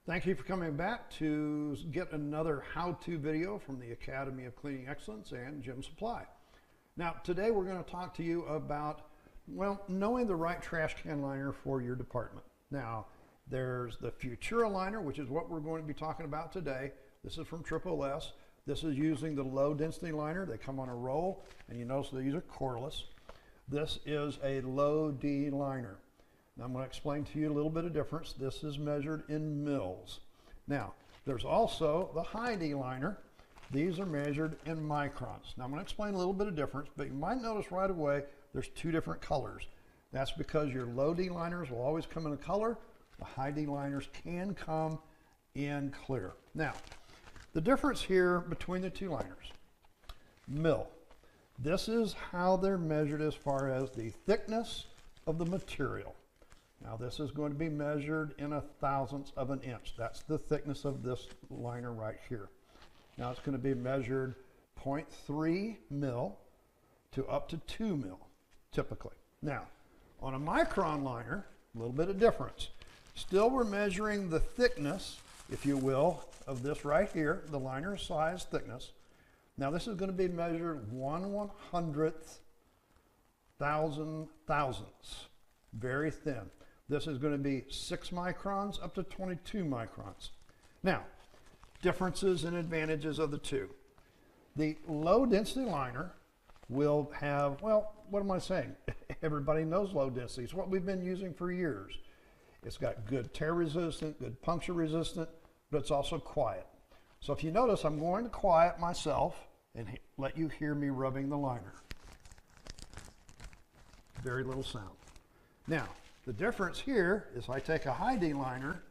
Thank you for coming back to get another how-to video from the Academy of Cleaning Excellence and Gem Supply. Now, today we're going to talk to you about, well, knowing the right trash can liner for your department. Now, there's the Futura liner, which is what we're going to be talking about today. This is from Triple S. This is using the low density liner. They come on a roll, and you notice these are cordless. This is a low D liner. Now I'm going to explain to you a little bit of difference. This is measured in mils. Now, there's also the high D liner. These are measured in microns. Now I'm going to explain a little bit of difference, but you might notice right away there's two different colors. That's because your low D liners will always come in a color. The high D liners can come in clear. Now, the difference here between the two liners, mil. This is how they're measured as far as the thickness of the material. Now this is going to be measured in a thousandths of an inch. That's the thickness of this liner right here. Now it's going to be measured 0.3 mil to up to 2 mil, typically. Now, on a micron liner, a little bit of difference. Still we're measuring the thickness, if you will, of this right here, the liner size thickness. Now this is going to be measured 1/100th thousandths, very thin. This is going to be 6 microns up to 22 microns. Now, differences and advantages of the two. The low density liner will have, well, what am I saying? Everybody knows low density. It's what we've been using for years. It's got good tear resistant, good puncture resistant, but it's also quiet. So if you notice, I'm going to quiet myself and let you hear me rubbing the liner. Very little sound. Now, the difference here is I take a high D liner,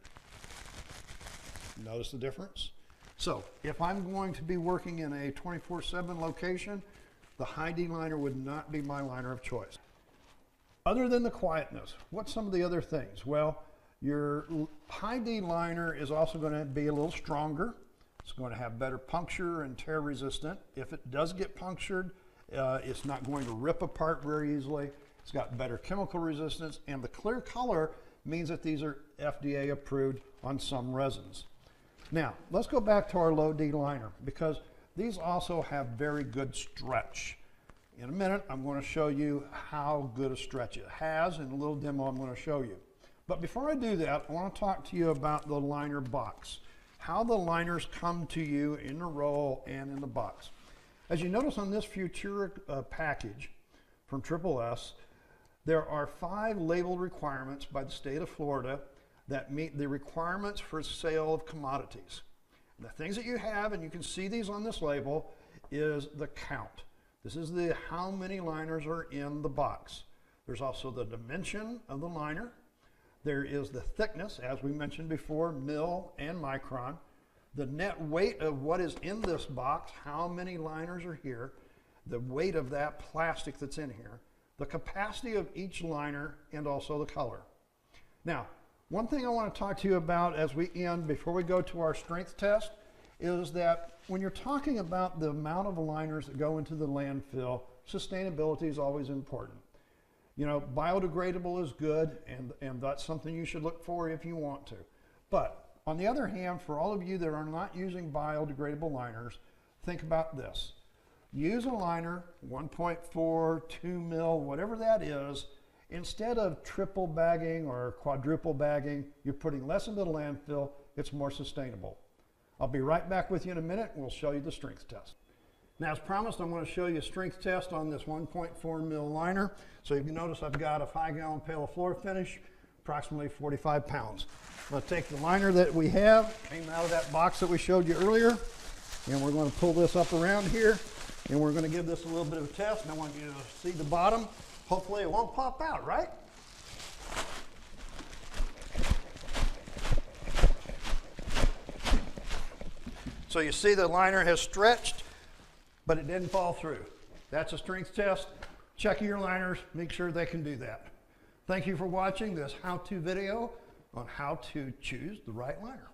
notice the difference? So if I'm going to be working in a 24/7 location, the high D liner would not be my liner of choice. Other than the quietness, what's some of the other things? Well, your high D liner is also going to be a little stronger. It's going to have better puncture and tear resistant. If it does get punctured, it's not going to rip apart very easily. It's got better chemical resistance, and the clear color means that these are FDA approved on some resins. Now, let's go back to our low D liner, because these also have very good stretch. In a minute, I'm going to show you how good a stretch it has in a little demo I'm going to show you. But before I do that, I want to talk to you about the liner box, how the liners come to you in the roll and in the box. As you notice on this Futura package from Triple S, there are 5 label requirements by the state of Florida that meet the requirements for sale of commodities. And the things that you have, and you can see these on this label, is the count. This is the how many liners are in the box. There's also the dimension of the liner. There is the thickness, as we mentioned before, mil and micron. The net weight of what is in this box, how many liners are here, the weight of that plastic that's in here, the capacity of each liner, and also the color. Now, one thing I want to talk to you about as we end, before we go to our strength test, is that when you're talking about the amount of liners that go into the landfill, sustainability is always important. You know, biodegradable is good, and that's something you should look for if you want to. But on the other hand, for all of you that are not using biodegradable liners, think about this. Use a liner, 1.4, 2 mil, whatever that is. Instead of triple bagging or quadruple bagging, you're putting less into the landfill. It's more sustainable. I'll be right back with you in a minute, and we'll show you the strength test. Now, as promised, I'm going to show you a strength test on this 1.4 mil liner. So you can notice I've got a 5-gallon pail of floor finish, approximately 45 pounds. I'm going to take the liner that we have, came out of that box that we showed you earlier, and we're going to pull this up around here, and we're going to give this a little bit of a test. And I want you to see the bottom. Hopefully it won't pop out, right? So you see the liner has stretched, but it didn't fall through. That's a strength test. Check your liners, make sure they can do that. Thank you for watching this how-to video on how to choose the right liner.